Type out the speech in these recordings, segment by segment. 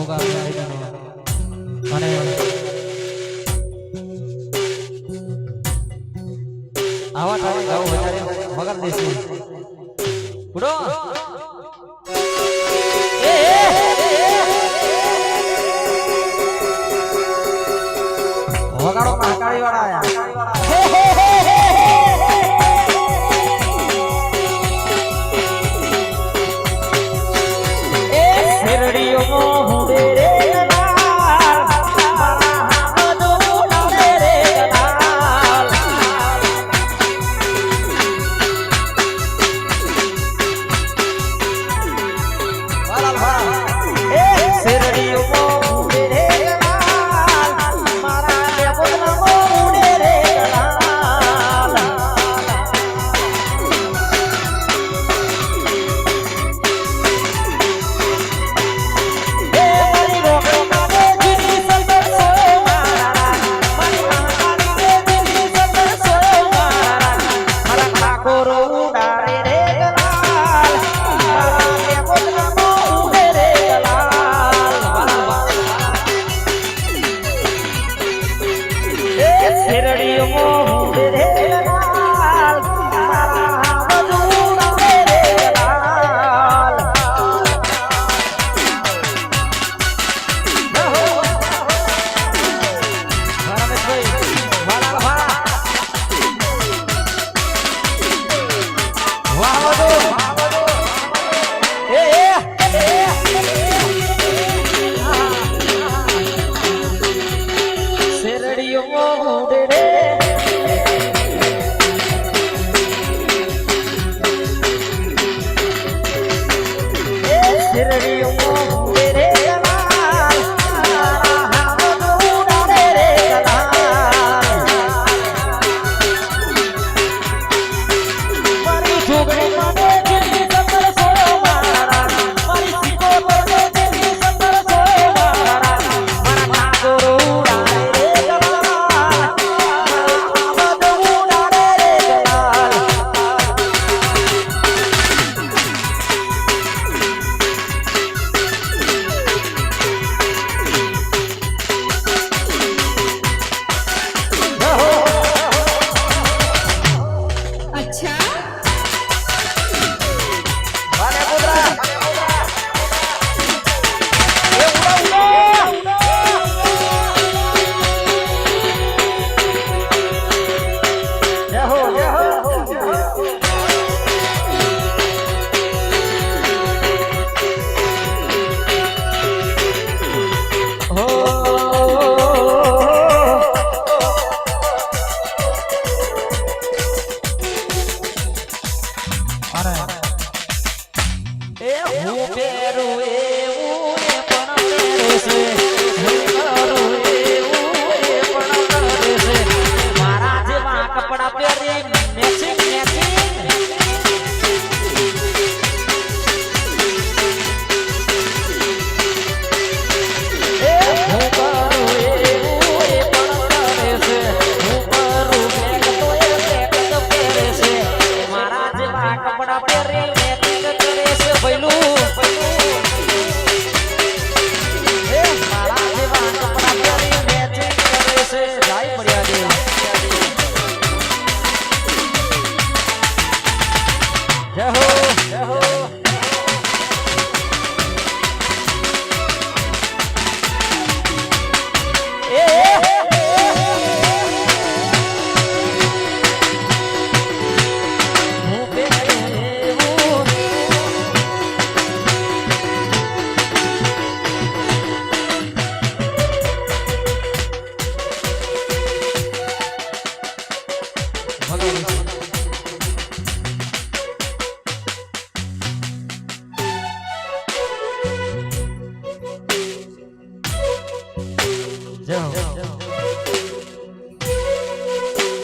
Programme અને આવા ટાણે ગાવ વધારે મગર દેશી ઉડો વગાડો કાકાળી વાળા આયા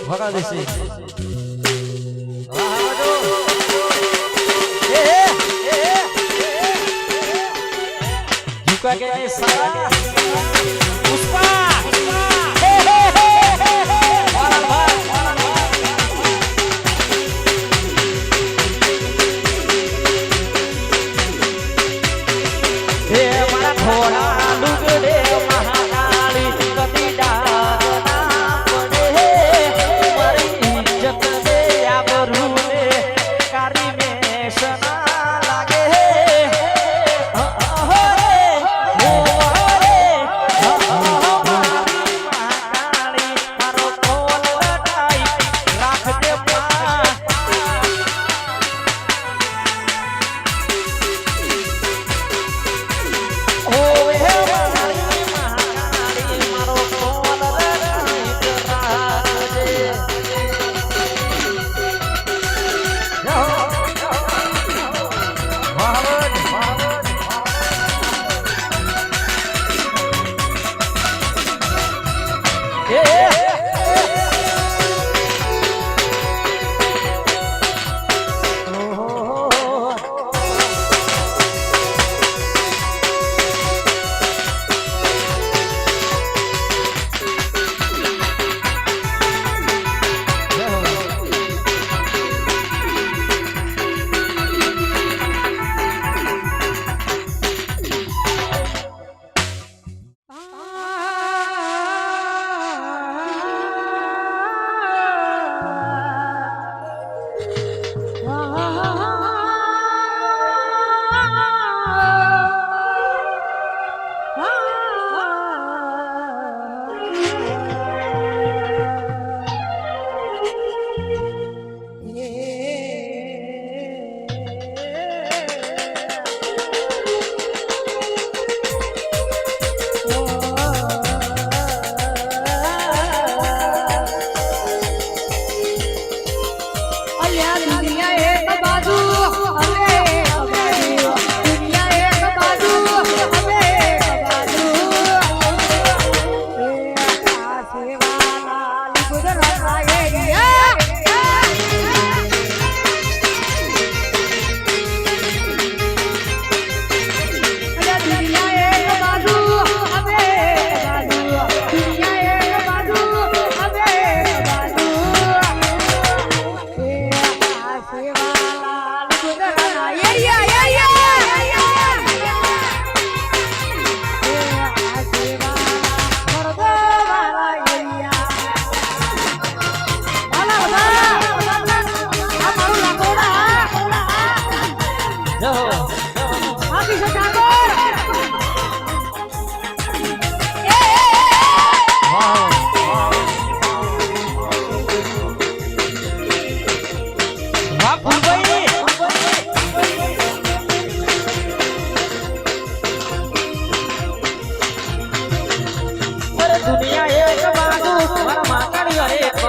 ભગા દેશી झुका के नहीं सारा पुष्पा घोड़ा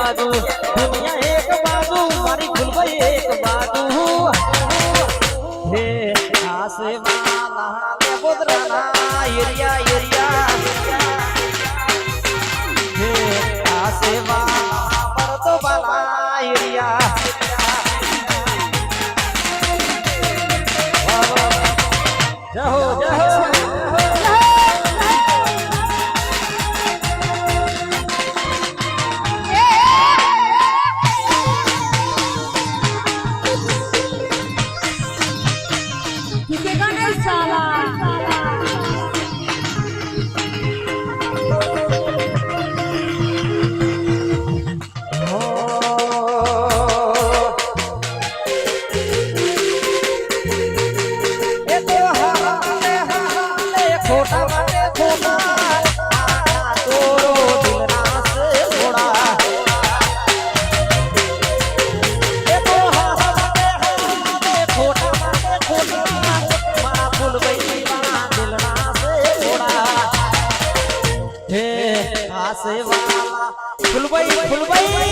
બાજુ દુનિયા એક બાજુ મારી ફૂલભાઈ એક બાજુ હે આસે વાલા ને બોદરાના એરિયા હે આસે વાલા પરતો વાલા એરિયા જય હો જય હો वाला फुलबाई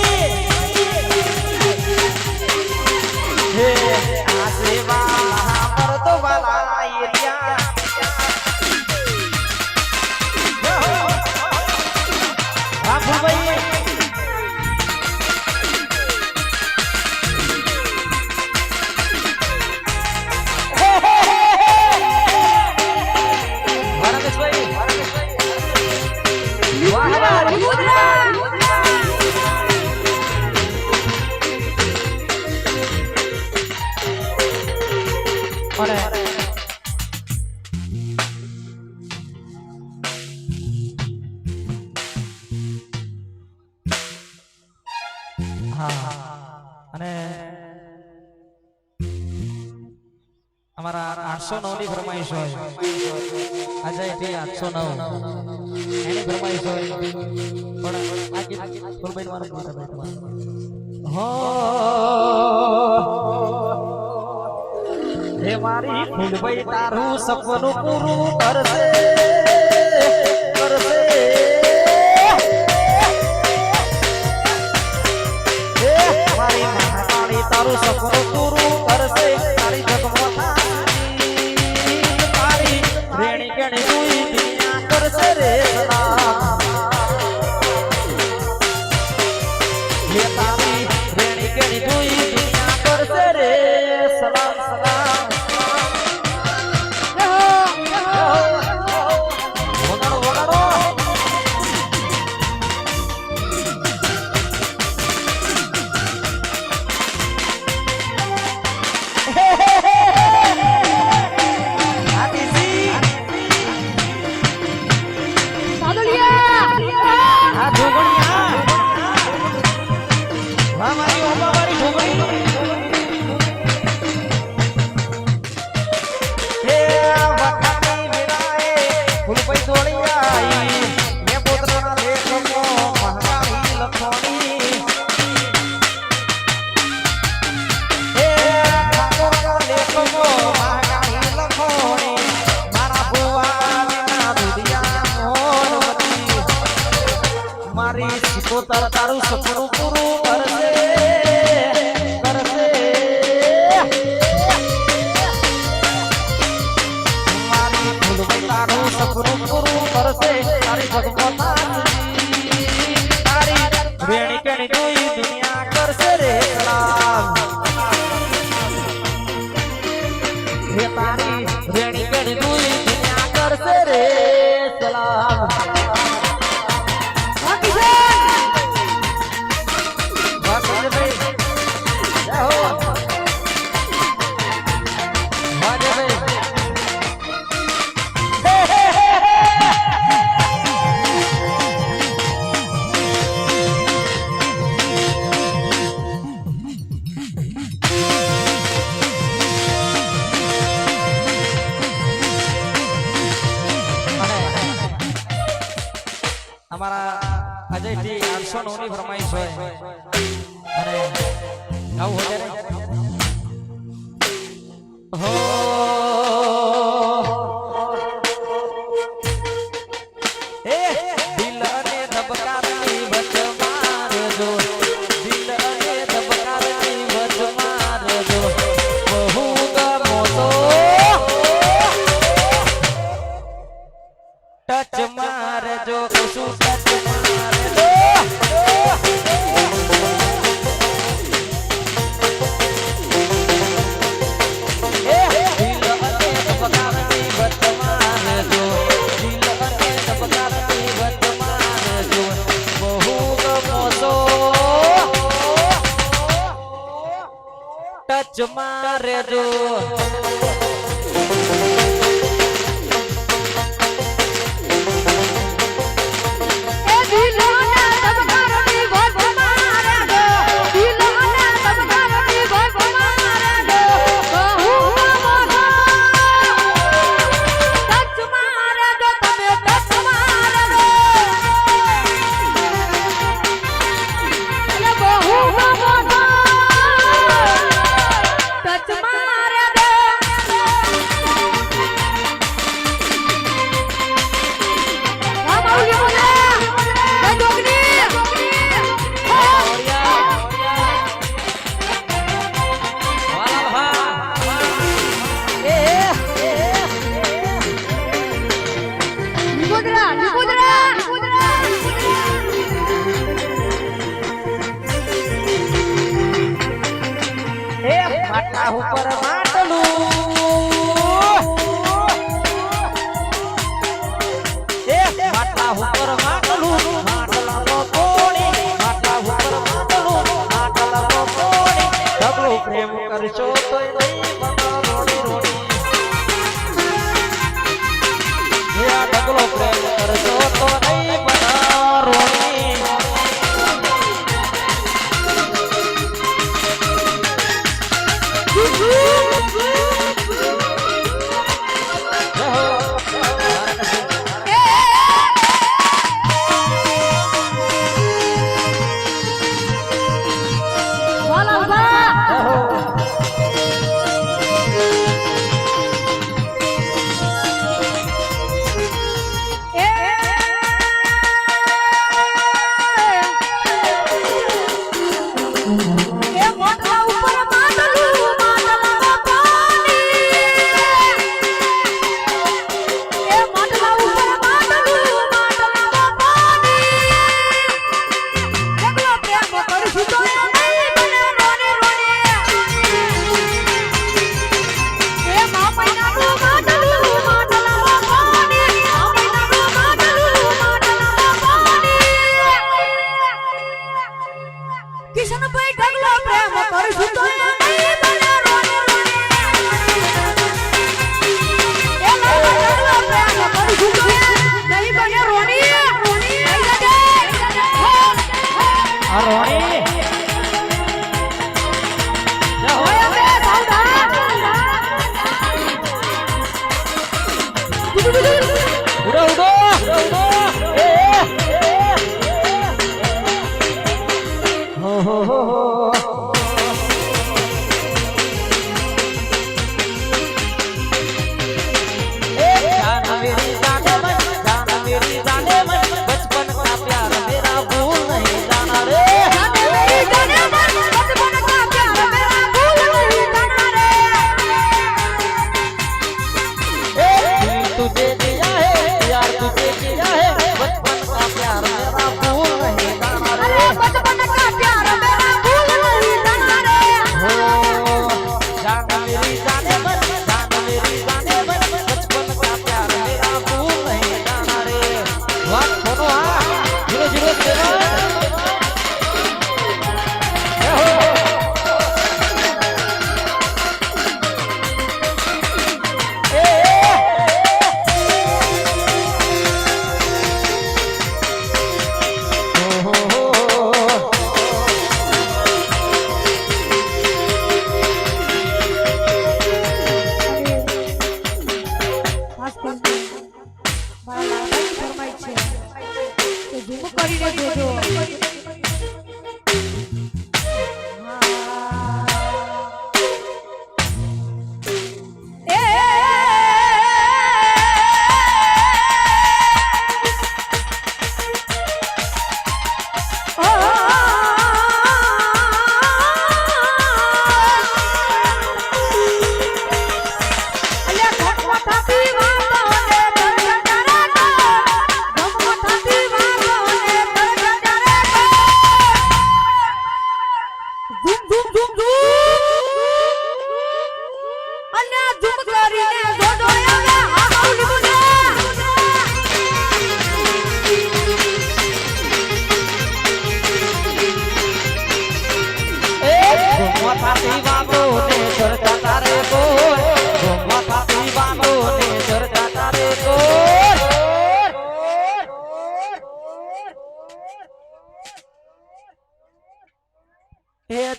हे आसे वाला मर्दो वाला एरिया हाँ फुलबाई हमारा 809 ની ફરમાઈશ હોય અજય થી 809 એની ફરમાઈશ હોય પણ આ ગીત ફૂલભાઈ મારું ગીત છે તમારું હો હે મારી ફૂલભાઈ તારું સપનું પૂરું કરશે કરશે હે મારી મહાકાળી તારું સપનું પૂરું કરશે તારી જગમોતા તારું સપનું પૂરું કરશે કરશે મારી ફૂલભાઈ તારું સપનું પૂરું કરશે તારી ભગવતા તારી વેણી કેણી જોઈ દુનિયા કરશે રે સલામ હે તારી વેણી કેણી જોઈ દુનિયા કરશે રે સલામ हमारा अजय जी 809 ની ફરમાઈશ હોય અને આવું હોય હો એ દિલ ને ધબકારની વચ મારજો રેજો કશું ટચમાં રેજો ટચમાં રેજો ઉપર માટલા ઉપર માટલું માટલાનો કોણી માટલા ઉપર માટલું માટલાનો કોણી ઢગલો પ્રેમ કરશો તો નહીં બનો રોડી રોડી આ ઢગલો પ્રેમ કરશો તો નહીં બનો રોડી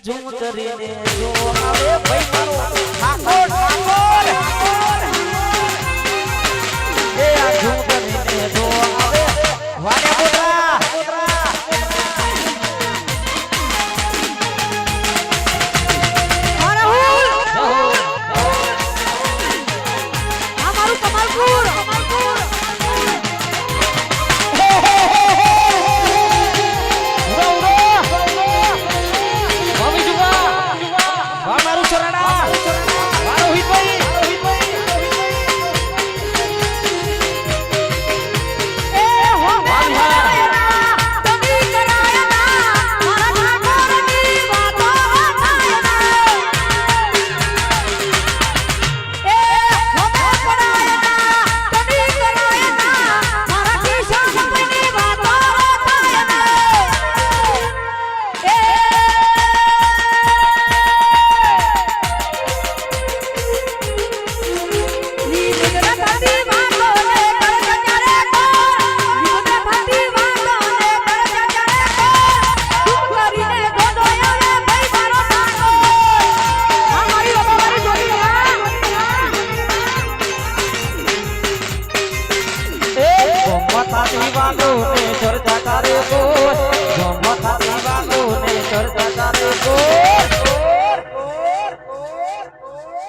ઝૂમ કરીને જો આવે ભાઈ મારો ઠાકોર ઠાકોર એ આ ઝૂમ કરીને જો આવે વાને બોલા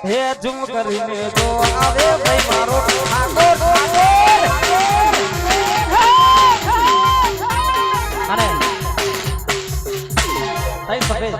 હે ઝૂમ કરીને જો આવે ભાઈ મારો ઠાકોર ઠાકોર અને તઈ સફેદ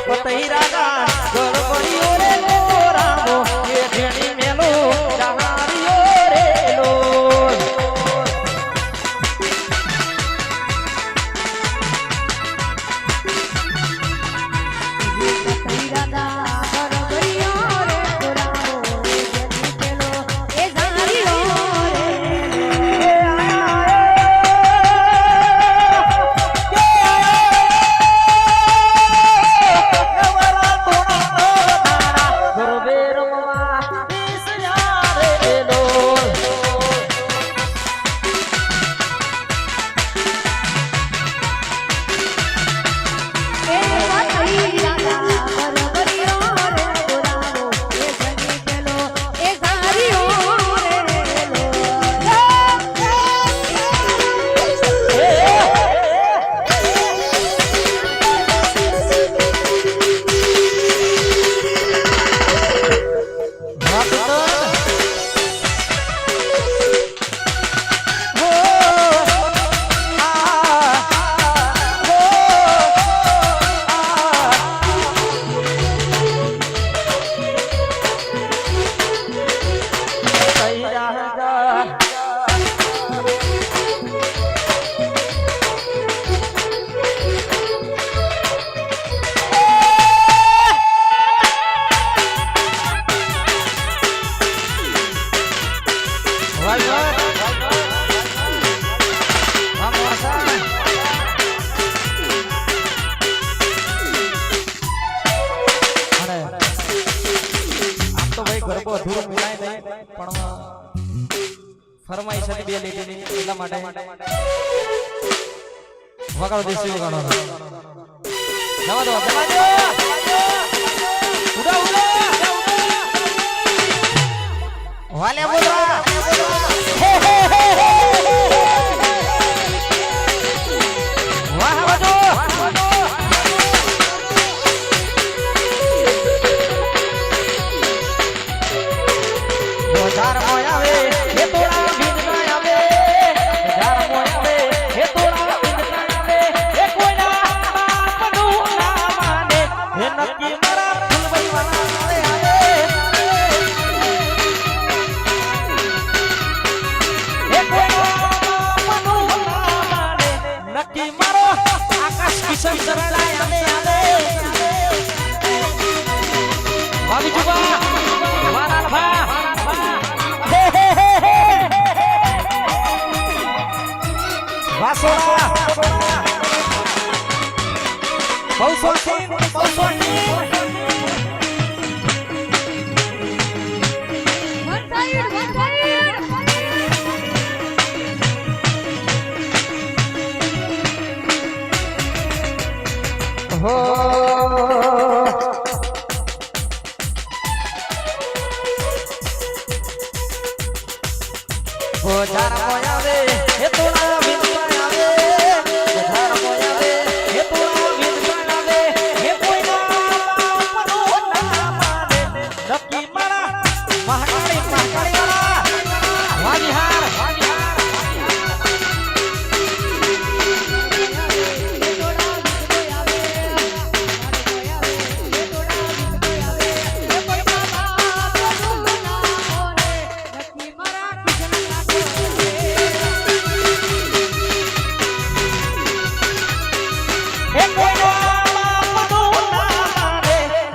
પતઈ રાગા ગળબડીઓ રે રામો એ જેણી મેલો જહારીઓ રે લો પતઈ રાગા ગળબડીઓ રે રામો એ જેણી મેલો એ જહારીઓ રે ફરમાઈશ હતી બે લીટીની એટલા માટે વગાડો દેશી વગાડો જવા દો ઉડા ઉડા વાલે બોલા હે હે હે વાહ વાજો બોધાર મોય આવે હે તોડા ભીંગ ના આવે બોધાર મોય આવે હે તોડા ભીંગ ના આવે હે કોઈના બાપનું ના માને હે નક્કી મારા ફૂલભાઈ વાલા આવે હે કોઈના બાપનું ના માને નક્કી મારો આકાશ કિશન ચરણાય આવે આવે વાવી જુબા વારાલ ભા વાસોડા બહુ સોચી હો બોધાર મોય આવે હે તોડા ભીંગ ના આવે બોધાર મોય આવે હે તોડા ભીંગ ના આવે હે કોઈના બાપનું ના માને નક્કી મારા મહાકાળી વાળા વાજીહાર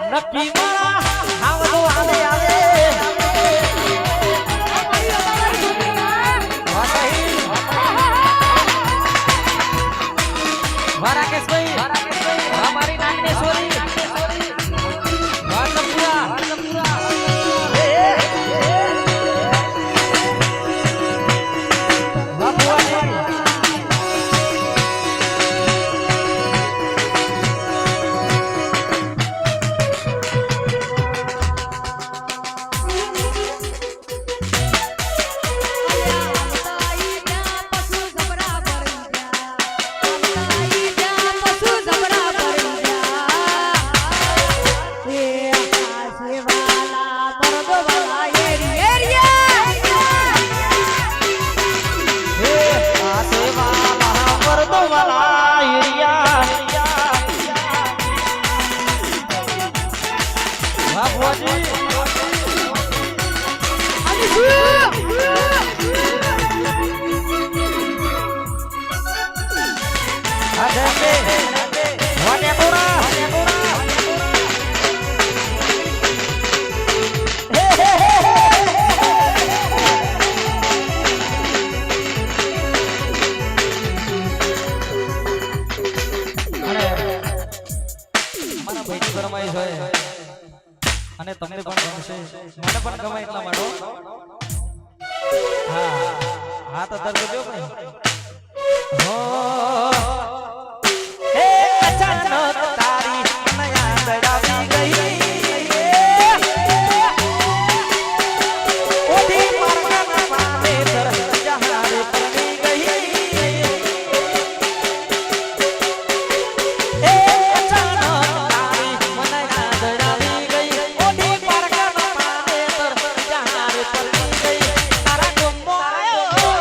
નક્કી મારા આવડો આવે આવે રાકેશભાઈ અમારી નાગેશ્વરી અને તમને પણ ગમશે મને પણ ગમે એટલા માટે હા હા તો દર્દ જો ભાઈ હો હે અચાનક તારી નયા દડાવી ગઈ ઓધી મારના પામે તર જહાર પડી ગઈ હે અચાનક તારી નયા દડાવી ગઈ ઓધી મારના પામે તર જહાર પડી ગઈ તારા ગમો આયો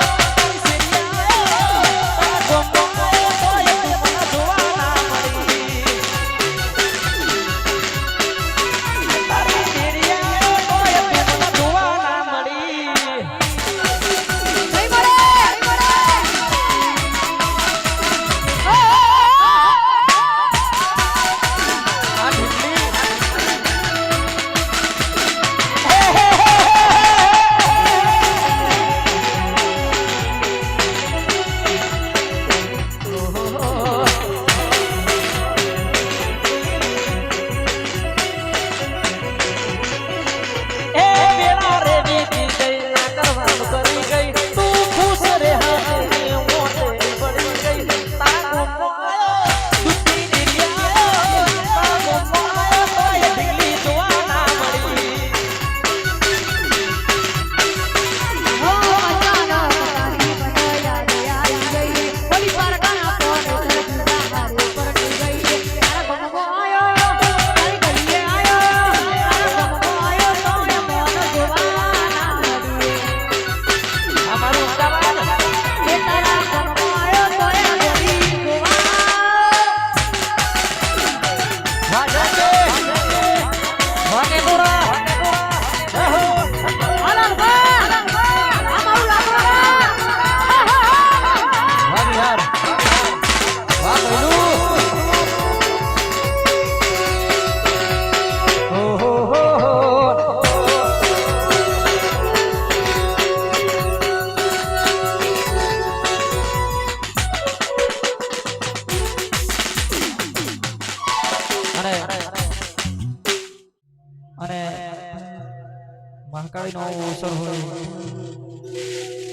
મહાકાળી નો અવસર હોય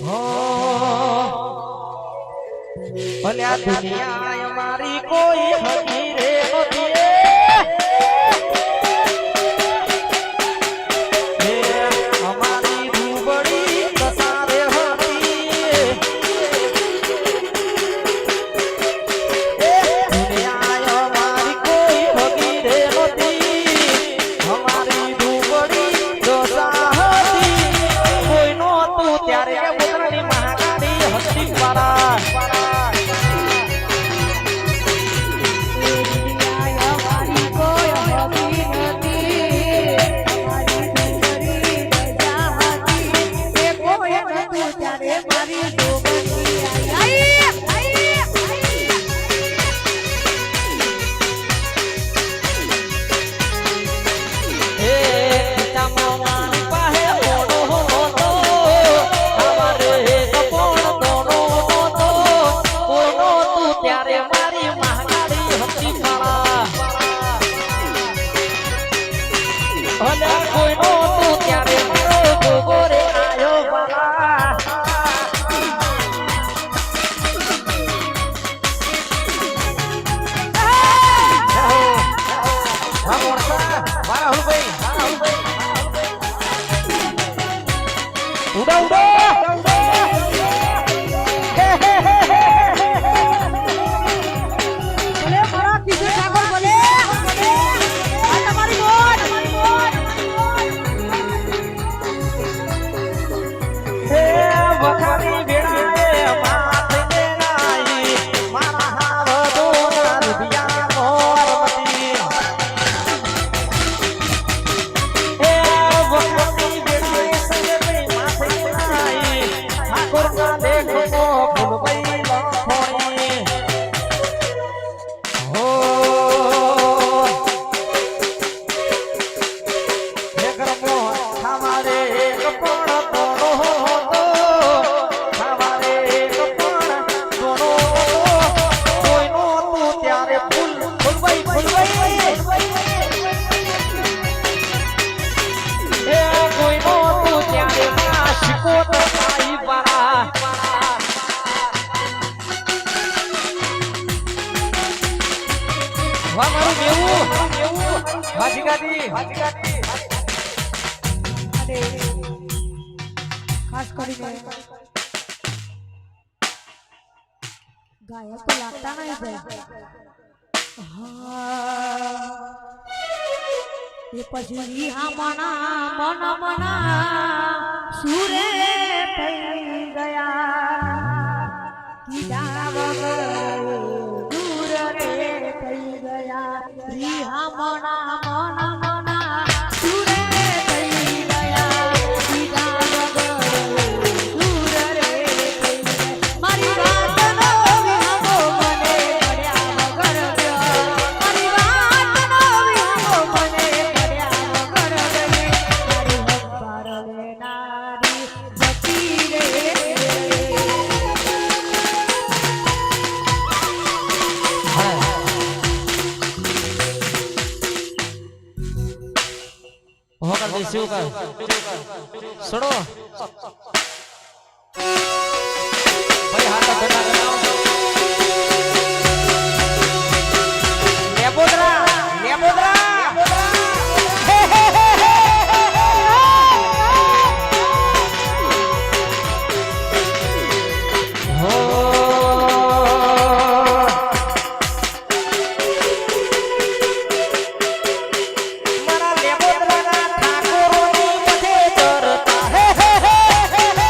હો ભલે આ દુનિયા અમારી કોઈ હકી રે નથી ખાસ કરીને ગાયક તો લાગતા નહીં ભાઈ એ પછી મના મન મના સુરે થઈ ગયા કીધા વગર દૂર રે થઈ ગયા રીહા મના મન મના સુરે થઈ ગયા કીધા વગર દૂર રે થઈ ગયા મારી વાતનો વિહંગો મને પડ્યા વગર મારી વાતનો વિહંગો મને પડ્યા વગર મારી હંકાર લેનારી જતી રે होकर दे शिव का सुनो भाई हाथ का धरना करना लेबोदरा મારા લેબોદરાના ઠાકોરોની મથે ચરતા હે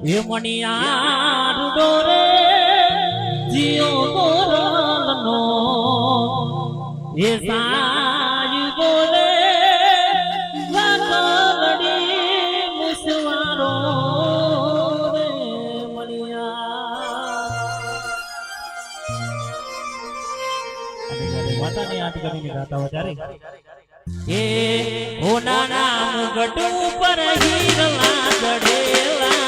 એ મણિયા રૂડો રે જીઓ બોરલનો એ સાજ બોલે વાકલડી મુસવારો રે મણિયા માતાને યાદ કરીને ગાતા હોય ત્યારે એ ઓનાના મુગટ ઉપર હીરલા દડેલા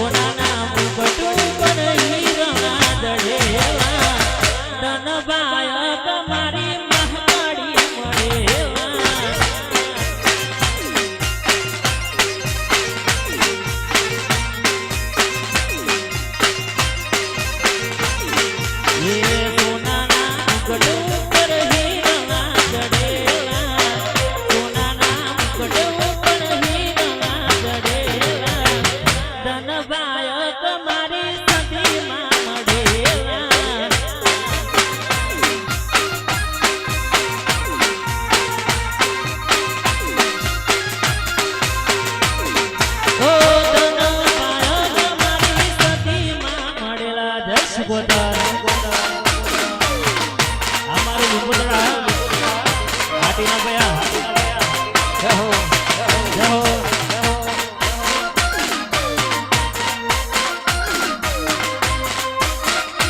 ઓનાના મુગટ ઉપર હીરલા દડેલા ધનબાય તમારી મહાકાળી મળેલા એ ઓનાના મુગટ ઉપર હીરલા દડેલા ઓનાના મુગટ ઉપર હીરલા દડેલા ધનબાય તમારી સદીમાં મળેલા ઓ ધનબાય તમારી સદીમાં મળેલા જય સુગોદર અમારું લીંબોદરા હાટીના ભયા જય હો જય હો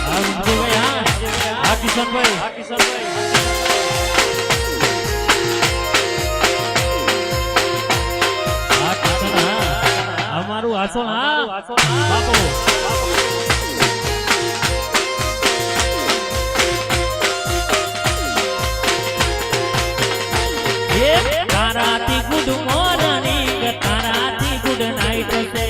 આ લીંબોદરા આ કિશનભાઈ આ કિશન હા અમારું આસોન હા બાપુ તારાથી ગુડ મોર્નિંગ તારાથી ગુડ નાઈટ છે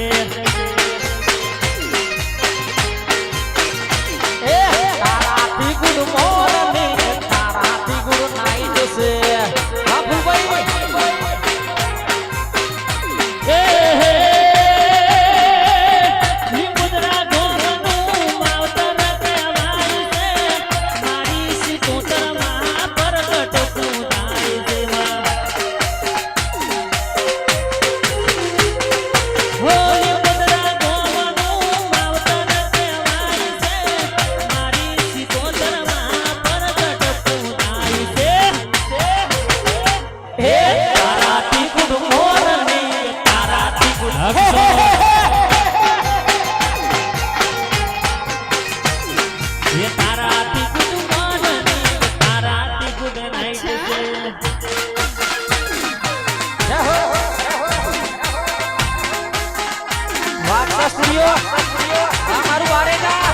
એ તારાથી ગુડ મોર્નિંગ તારાથી ગુડ નાઈટ છે બાપુભાઈ એ લીંબોદરા ગોરનું માવતર કહેવાય છે મારી સિકોતરમાં પ્રગટ પૂજાય છે હો લીંબોદરા ગોરનું માવતર કહેવાય છે મારી સિકોતરમાં પ્રગટ પૂજાય છે એ તારાથી ગુડ મોર્નિંગ તારાથી ગુડ ये ताराती गुड मॉर्निंग ताराती गुड नाइट से જય હો વાહ સ્ટુડિયો આ મારું વારેગા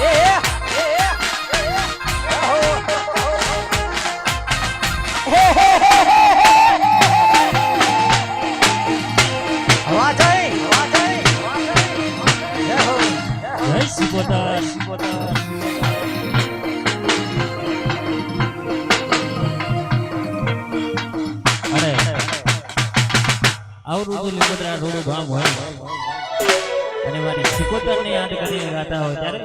એ जय सुबोधर अरे और तो લીંબોદરા રોડ ગામ હોય અને મારી સિકોતર ને યાદ કરીને ગાતા હોય ત્યારે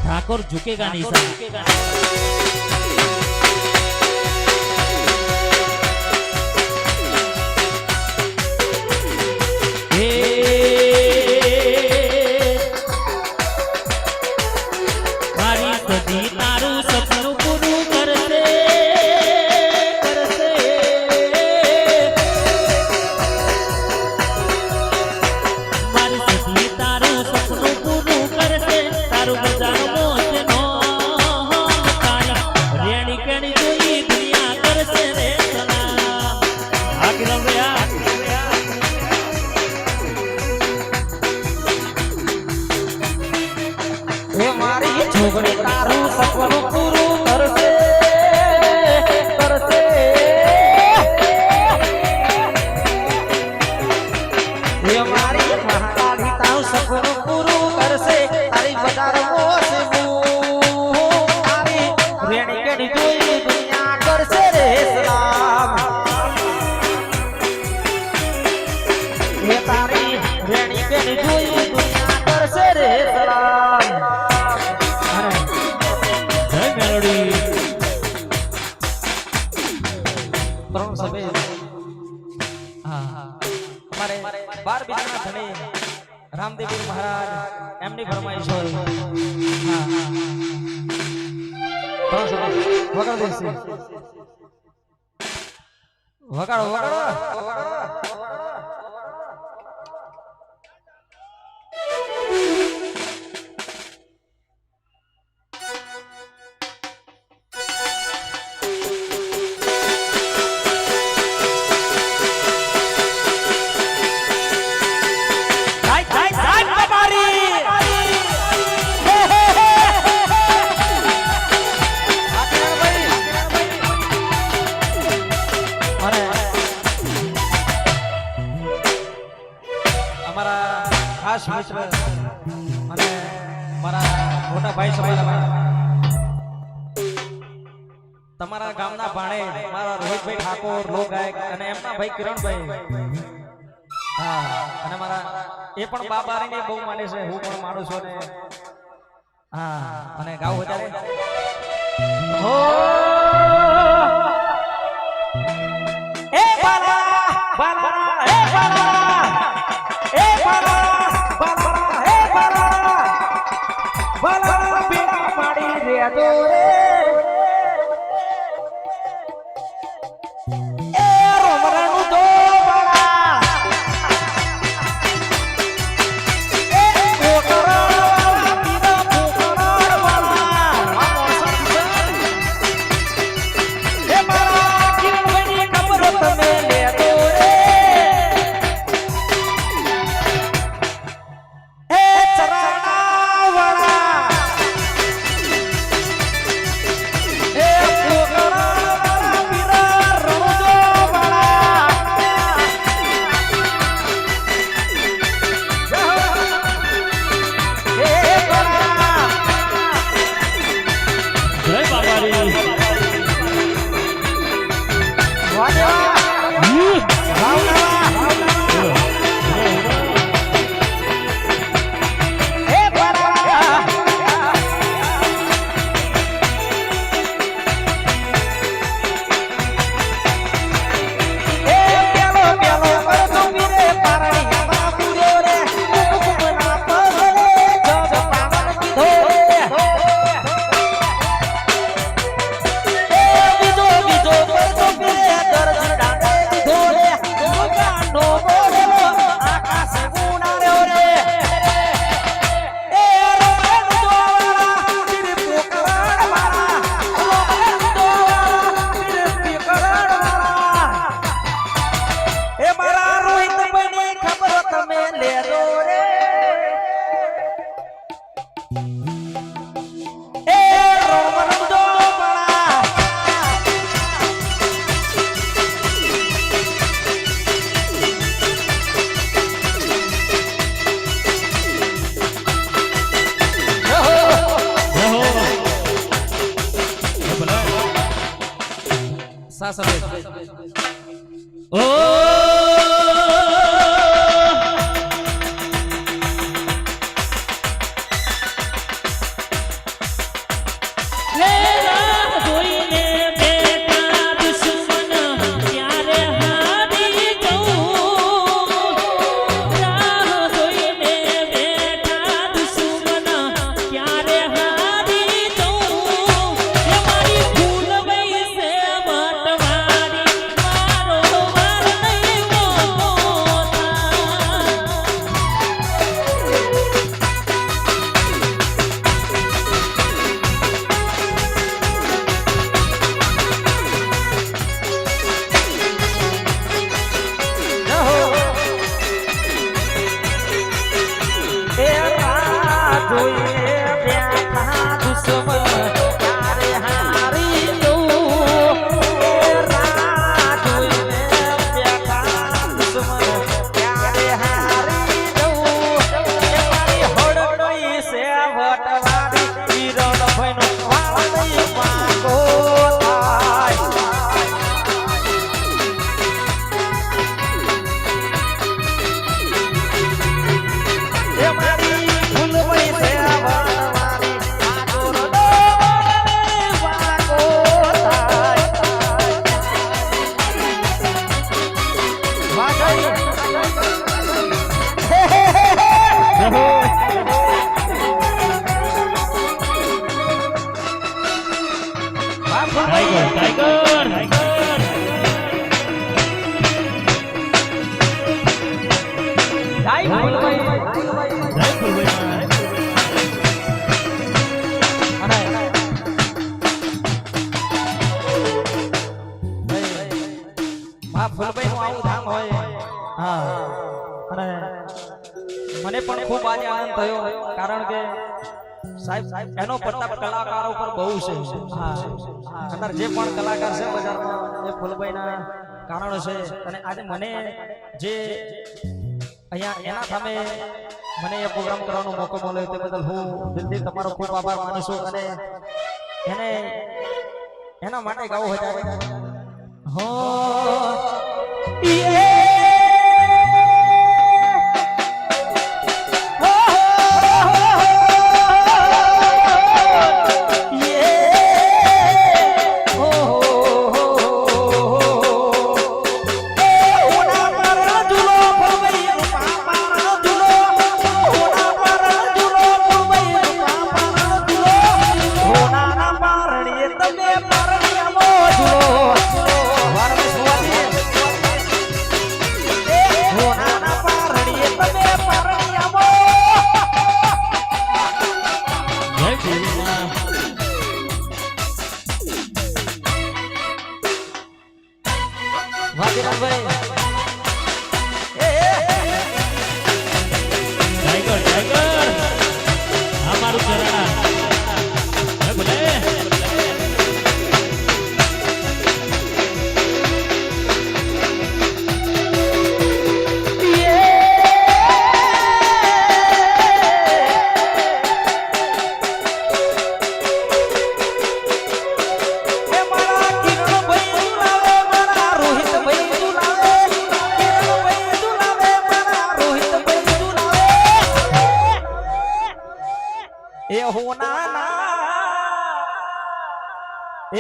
ઠાકોર ઝુકેગા નહીં સાહેબ મારી સદી તારું સપનું પૂરું કરશે કરશે મારી સદી તારું સપનું પૂરું કરશે તારું બજાર મોજનો તારી રેણી કેણી જોઈ દુનિયા કરશે રે સલામ આગળ ભયા એ મારી છોકરી તારું સપનું પૂરું કરશે કરશે એ મારી મહાકાળી તારું સપનું પૂરું કરશે તારી બજાર મોસમું તારી રેણી કેડી જોઈ દુનિયા કરશે રે સલામ એ તારી રેણી કેડી જોઈ દુનિયા કરશે રે સલામ જય મેલડી 12 બીજાના ધણી રામદેવજી મહારાજ એમની ફરમાઈશ હોય હા વગાડ દેશે વગાડો વગાડો ખાસ મિત્ર અને મારા મોટા ભાઈ સમાજના તમારા ગામના ભાણે મારા રોહિતભાઈ ઠાકોર લોકગાયક અને એમના ભાઈ કિરણભાઈ હા અને મારા એ પણ બાબારીને બહુ માને છે હું પણ માનું છું ને હા અને ગાવ વધારે હો એ બાલા બાલા એ બાલા એ બાલા ટાઈગર જય ફૂલભાઈ. જય ફૂલભાઈ. અને મા ફૂલભાઈ નું આવું ધામ હોય. હા અને મને પણ ખૂબ આજે આનંદ થયો કારણ કે સાહેબ એનો પ્રતાપ કલાકારો ઉપર બહુ છે. હા અત્યારે જે પણ કલાકાર છે બજારમાં એ ફૂલભાઈના કારણો છે. અને આજે મને જે અહીંયા એના સામે મને એ પ્રોગ્રામ કરવાનો મોકો મળ્યો તે બદલ હું દિલથી તમારો ખૂબ આભાર માનું છું. અને એને એના માટે ગાવું હોય હો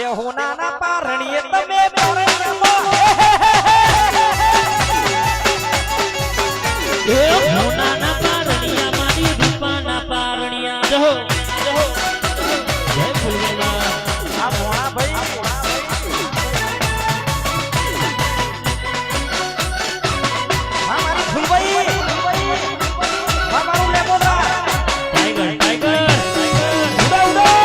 એ હોનાના પારણીએ તમે હોનાના પારણિયા મારી રૂપાના પારણિયા જય ફૂલભાઈ. આ મોણા ભાઈ હા મારી ફૂલભાઈ હા મારું લેમોદા ટાઈગર ટાઈગર ઉડા ઉડા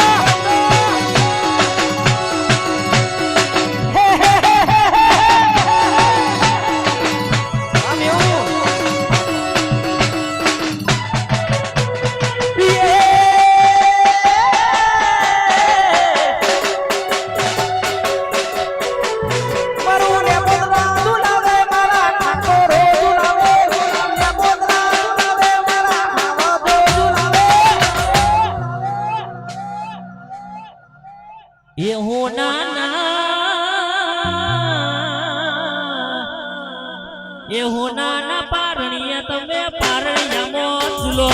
એ હોનાના પારણિયા તમે પારણિયામાં ઝૂલો.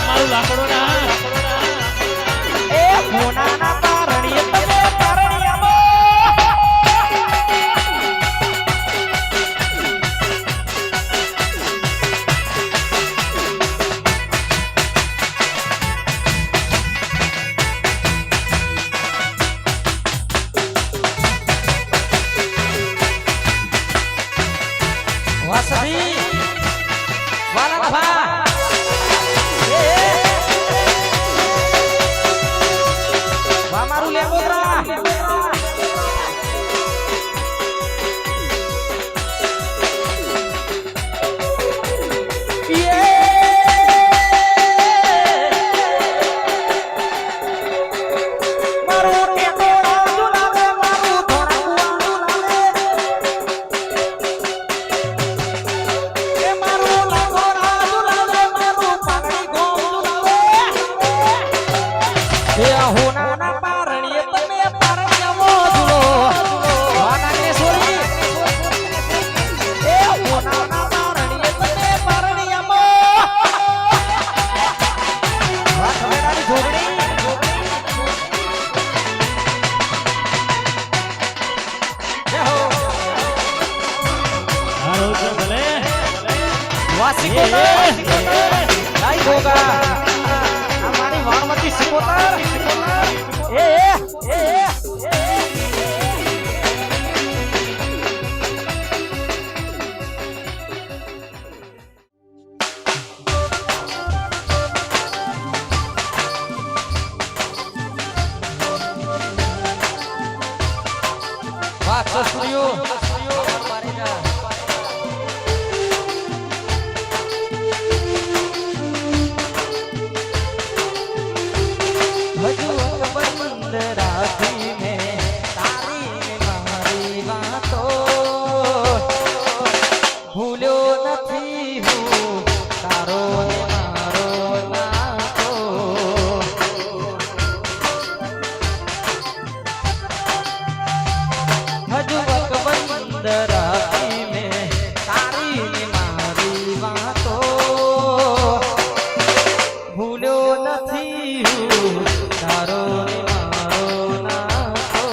અમારું લાકડો ના એ હોનાના પારણીએ તમે પારણીયામાં વાસી વાલા ભા મારું લેમોદરા હોનાના પારણીએ તમે પારણીયામાં ઝૂલો વાનાને સોરી એ હોનાના પારણીએ તમે પારણીયામાં વાત મેડાની જોગણી જય હો હારો છે ભલે વાસી કોના લાઈ હોગા અમારી વાણવતી સિકોતર એ વાત સસ્તુરીઓ મારી જા હજુ બંધ રાખીને તારી ને મારી વાતો ભૂલ્યો નથી હું તારો ને મારો નાતો હજુ બંધ રાખીને તારી ને મારી વાતો ભૂલ્યો નથી હું તારો ને મારો નાતો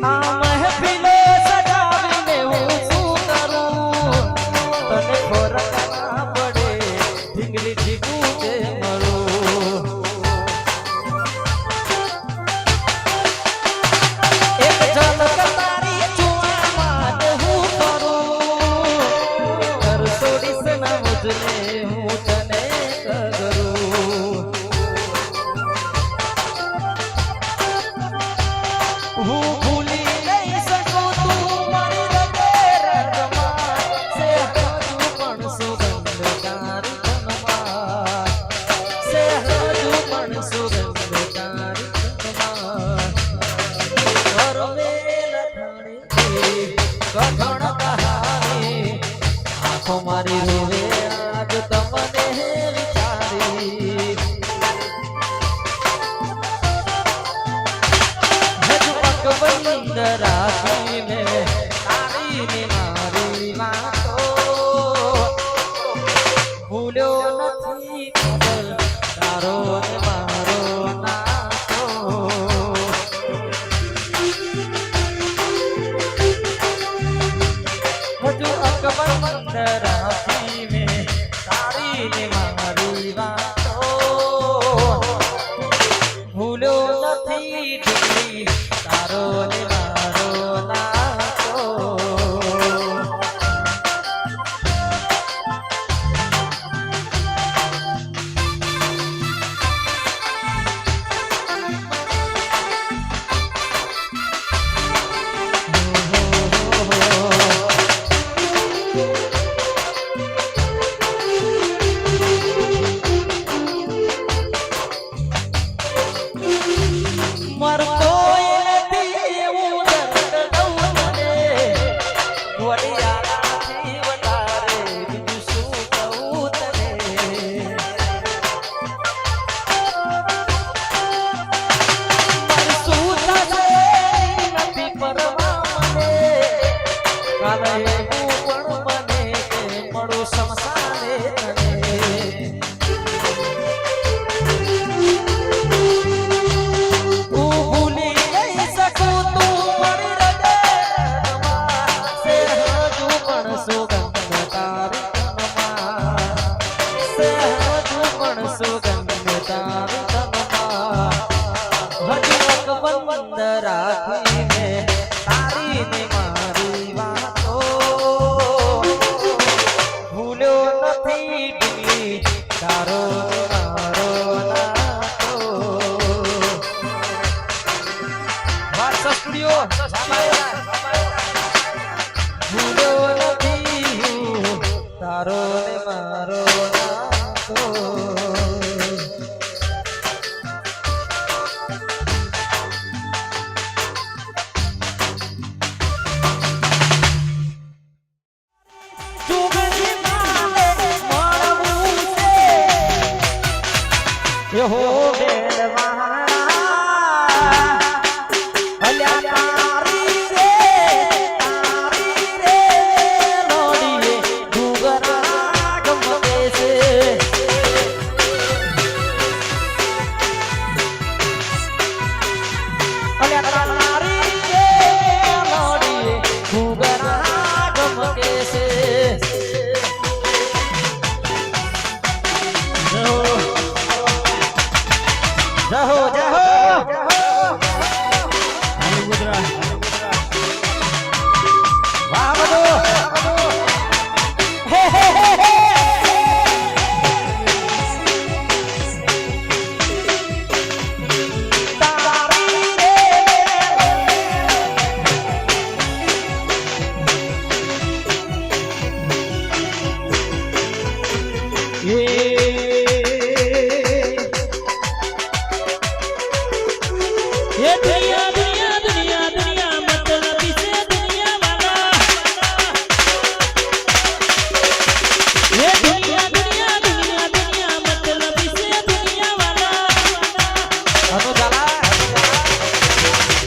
આ મહેફિલો સજાવીને હું શું કરું તને ખોરાક ના પડે ઢીંગલી ઢીંગું કે મળું એક ઝલક તારી જોવામાં હું કરું ઘર છોડીશ ના મુજને હું તને કરું હું ભૂલી નહીં શકું તું મારી રગે રગમાં છે હજુ પણ સુગંધ તારી તનમાં છે હજુ પણ સુગંધ તારી તનમાં કથણ કહાની આંખો મારી રોવે આજ તમને વિચારી હજુ અકબંધ રાખીને તારી ને મારી વાતો ભૂલ્યો નથી ખબર તારો ને મારો નાતો હજુ અકબંધ રાખીને તારી ને મારી વાતો ભૂલ્યો નથી ઢીંગલી તારો ને મારો નાતો મરતો નથી એવું દર્દ દઉં મને વડિયાળાથી વધારે બીજું શું કહું તને મારે શું થશે નથી પરવા મને કાલે એવું પણ મને કે મળું શમશાને તને ભૂલી ये दुनिया दुनिया दुनिया दुनिया मतलब इसे दुनिया वाला ये दुनिया दुनिया दुनिया दुनिया मतलब इसे दुनिया वाला હનો ઝાલા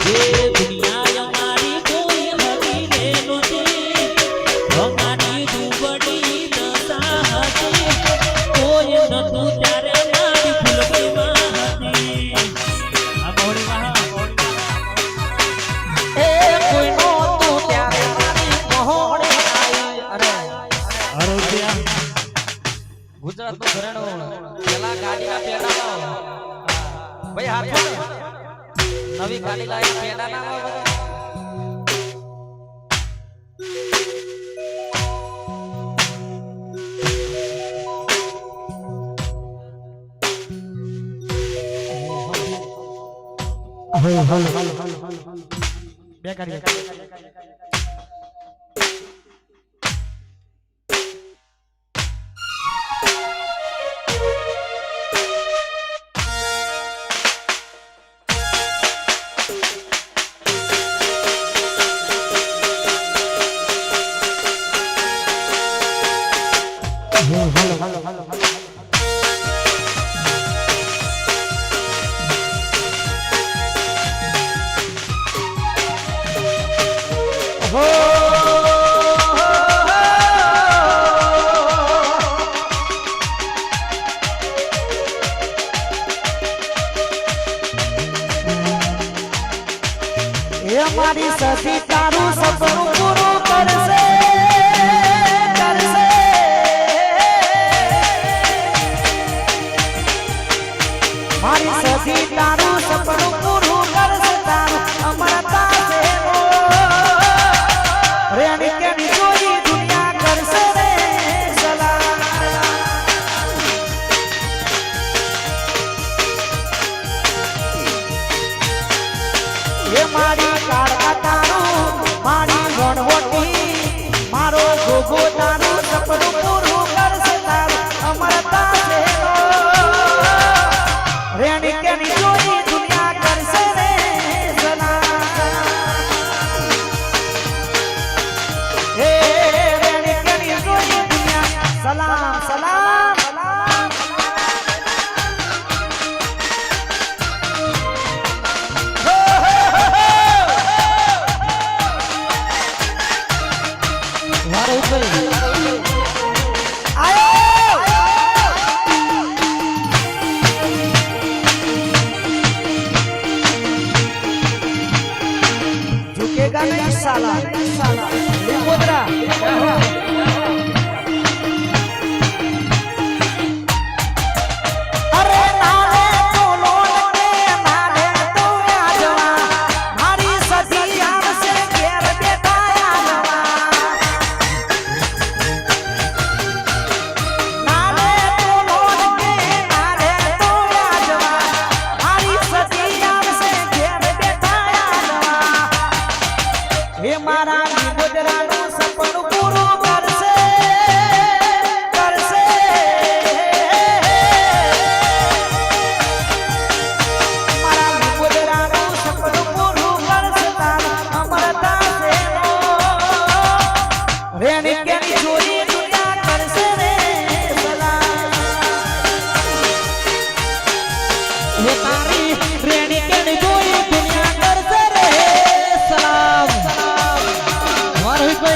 ये दुनिया हमारी कोई हरी ने नोती हमारी दुबड़ी दशा हती कोई न तू त्यारे मारी फुलकी माहती आ मोड़ी वहाँ એ કોઈનો તું ત્યારે મારી મોહણી આવી અરે આરોગ્ય ગુજરાતનું ઘરેણું પેલા ગાડીના પેડા લાવો ભાઈ હાથો ને નવી ગાડી લાવી પેડા ના લાવો બધા બે કરી મારી સતી તારું સપનું પૂરું કરશે કરશે મારી સતી તારું સપનું પૂરું કરશે તારું અમરતા છે રેણી કેની જોઈ દુનિયા કરશે રે સલામ એ મારી કાળકા તારું મારી વણવટી મારો ગોગો તારું સપનું પૂરું કરશે તારું અમરતા છે રેણી કેની જોઈ દુનિયા કરશે રે સલામ હે રેણી કેની જોઈ દુનિયા સલામ સલામ સલામ વારો ઉતરી झुकेगा नहीं साला लिंगोदरा अरे नाले तो लोट के नाले तो आजवा मारी सदी हमसे घेर बेटा आजवा नाले तो लोट के नाले तो आजवा मारी सदी हमसे घेर बेटा आजवा हे मारा લીંબોદરાનું સપનું પૂરું કરશે કરશે મારા લીંબોદરાનું સપનું પૂરું કરશે તારું અમરતા છે રેણી કેની જોઈ દુનિયા કરશે રે સલામ હે તારી રેણી કેની જોઈ દુનિયા કરશે રે સલામ વારો ઉતરી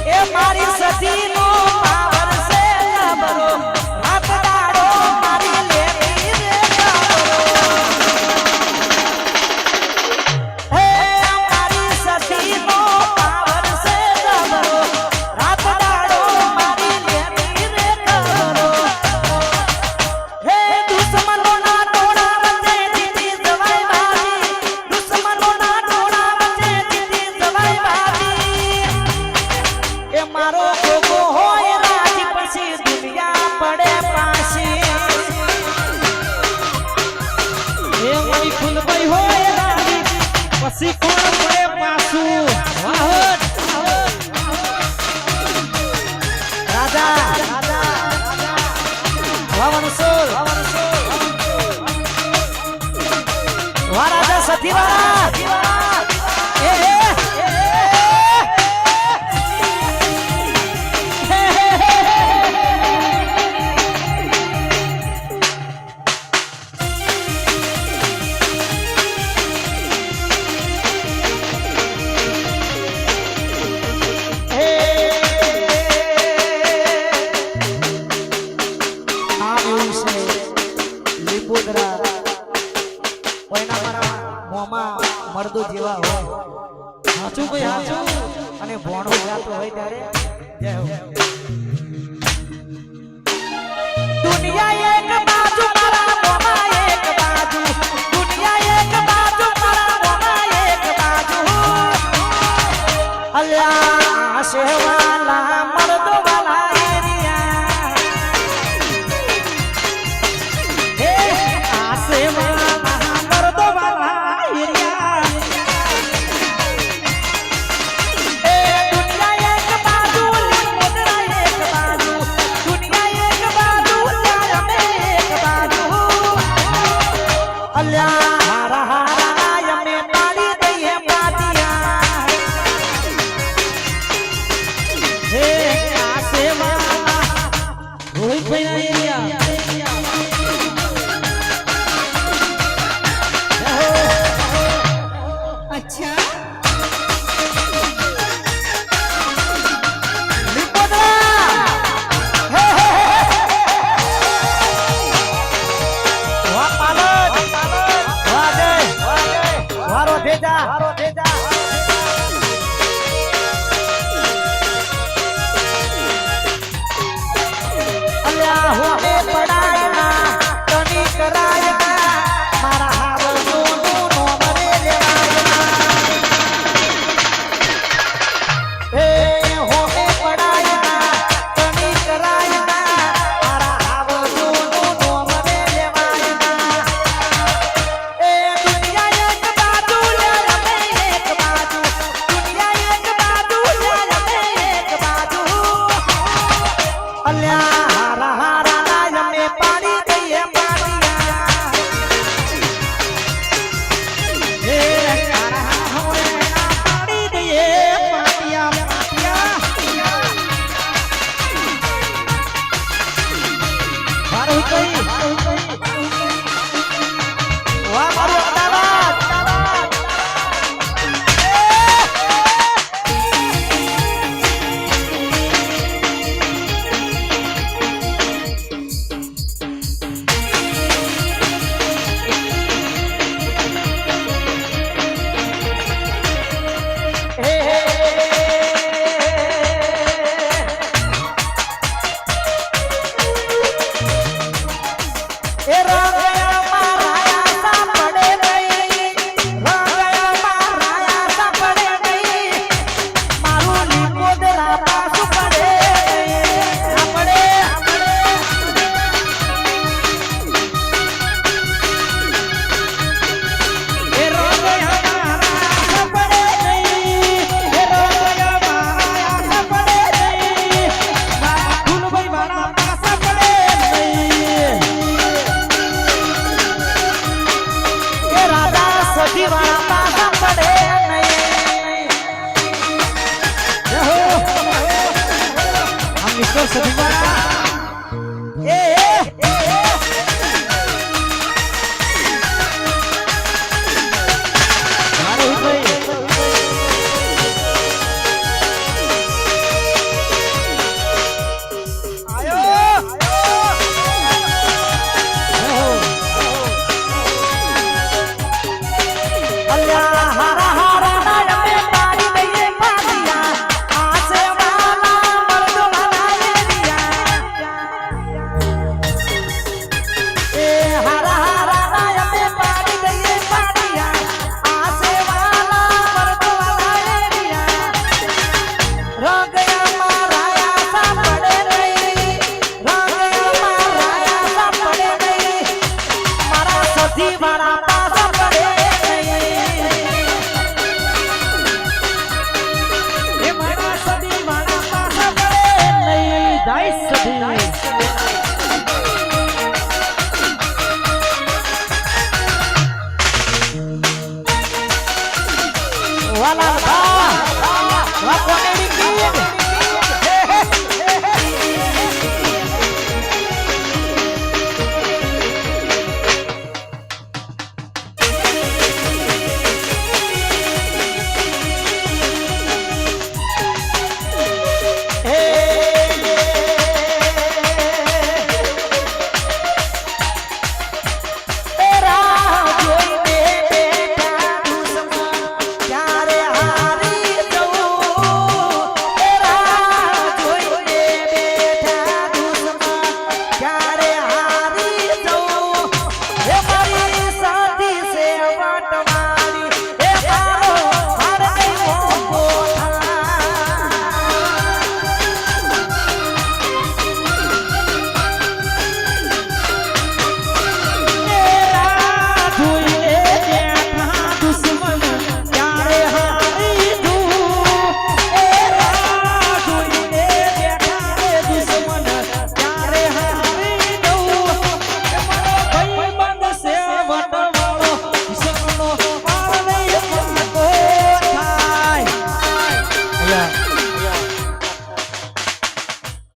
એ મારી સતીનો પાવર છે જબરો હાથ દાડો મારી લેતી રે જબરો હે મારી સતીનો પાવર છે જબરો હાથ દાડો મારી લેતી રે જબરો હે દુશ્મનોના ટોળા વચ્ચે જીતી જવાય બાજી દુશ્મનોના ટોળા વચ્ચે જીતી જવાય બાજી એ મારો ગોગો હોય રાજ પછી દુનિયા પડે પાછી એ મારી ફૂલભાઈ હોય રાજી પછી કોણ પડે પાછું વાહન રાજા વાવનસોલ વા રાજા સતીવાળા એ મરદો જેવા હોય સાચું ભાઈ સાચું અને ભોણો જાતો હોય ત્યારે જય હો દુનિયા એક બાજુ મારા મોમાં એક બાજુ દુનિયા એક બાજુ મારા મોમાં એક બાજુ અલ્યા સેવાલા મરદો વાલા એરિયા હે આ સેવાલા મરદો વાલા એરિયા એ દુનિયા એક બાજુ લીમોદરા એક બાજુ દુનિયા એક બાજુ અમે એક બાજુ અલ્યા હારા હારા અમે પાડી દઈએ પાટિયા હે આ સેવાલા રોહિતભાઈ ના એરિયા अच्छा લીમોદરા હે વા પાલન વા જય વારો ભેજા અલ્યા હોમે પડાયના તની કરાયના મારા હાવનો નો મરે લેવાયના હે હોમે પડાયના તની કરાયના મારા હાવનો નો મરે લેવાયના એ દુનિયા એક બાજુ લે અમે એક બાજુ દુનિયા એક બાજુ લે અમે એક બાજુ અલ્યા હારા હારા ના અમે પાડી દઈએ પાડિયા હે હારા હારા ના પાડી દઈએ પાટિયા મારું કઈ વાહ મારું અમદાવાદ એ રંગયા મારા આસા પડે સધી વાળા